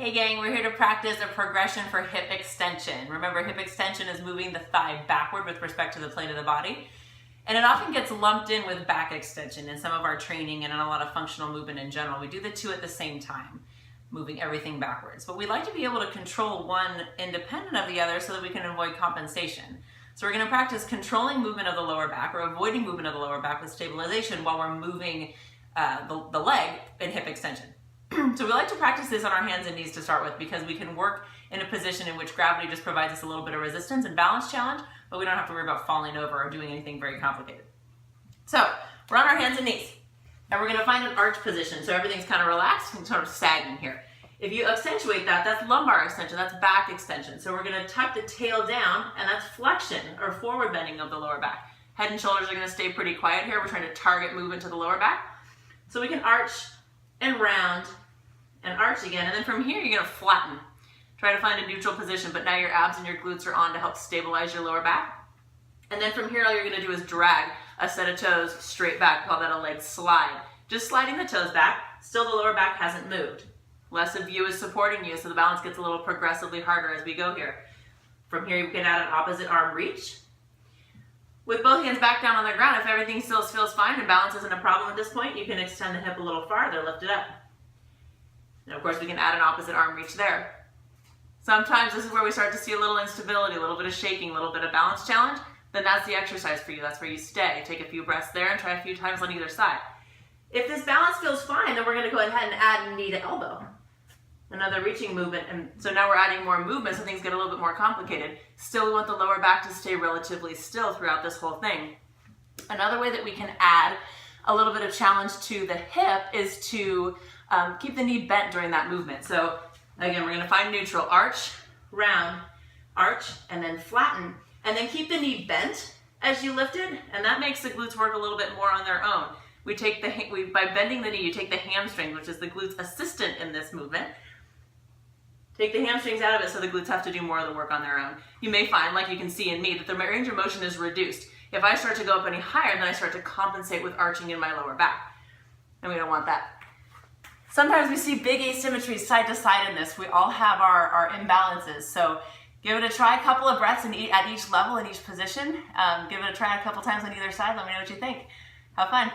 Hey gang, we're here to practice a progression for hip extension. Remember, hip extension is moving the thigh backward with respect to the plane of the body. And it often gets lumped in with back extension in some of our training and in a lot of functional movement in general. We do the two at the same time, moving everything backwards. But we like to be able to control one independent of the other so that we can avoid compensation. So we're going to practice controlling movement of the lower back or avoiding movement of the lower back with stabilization while we're moving the leg in hip extension. So we like to practice this on our hands and knees to start with because we can work in a position in which gravity just provides us a little bit of resistance and balance challenge, but we don't have to worry about falling over or doing anything very complicated. So we're on our hands and knees, and we're going to find an arch position so everything's kind of relaxed and sort of sagging here. If you accentuate that, that's lumbar extension, that's back extension. So we're going to tuck the tail down, and that's flexion or forward bending of the lower back. Head and shoulders are going to stay pretty quiet here. We're trying to target movement to the lower back. So we can arch and round and arch again, and then from here you're going to flatten. Try to find a neutral position, but now your abs and your glutes are on to help stabilize your lower back. And then from here all you're going to do is drag a set of toes straight back. Call that a leg slide. Just sliding the toes back, still the lower back hasn't moved. Less of you is supporting you, so the balance gets a little progressively harder as we go here. From here you can add an opposite arm reach. With both hands back down on the ground, if everything still feels fine and balance isn't a problem at this point, you can extend the hip a little farther, lift it up. And of course we can add an opposite arm reach there. Sometimes this is where we start to see a little instability, a little bit of shaking, a little bit of balance challenge. Then that's the exercise for you. That's where you stay. Take a few breaths there and try a few times on either side. If this balance feels fine, then we're going to go ahead and add knee to elbow. Another reaching movement. And so now we're adding more movement, so things get a little bit more complicated. Still, we want the lower back to stay relatively still throughout this whole thing. Another way that we can add a little bit of challenge to the hip is to keep the knee bent during that movement. So again, we're going to find neutral, arch, round, arch, and then flatten. And then keep the knee bent as you lift it, and that makes the glutes work a little bit more on their own. By bending the knee, you take the hamstring, which is the glute's assistant in this movement. Take the hamstrings out of it so the glutes have to do more of the work on their own. You may find, like you can see in me, that the range of motion is reduced. If I start to go up any higher, then I start to compensate with arching in my lower back. And we don't want that. Sometimes we see big asymmetries side to side in this. We all have our imbalances. So give it a try, a couple of breaths at each level, in each position. Give it a try a couple times on either side. Let me know what you think. Have fun.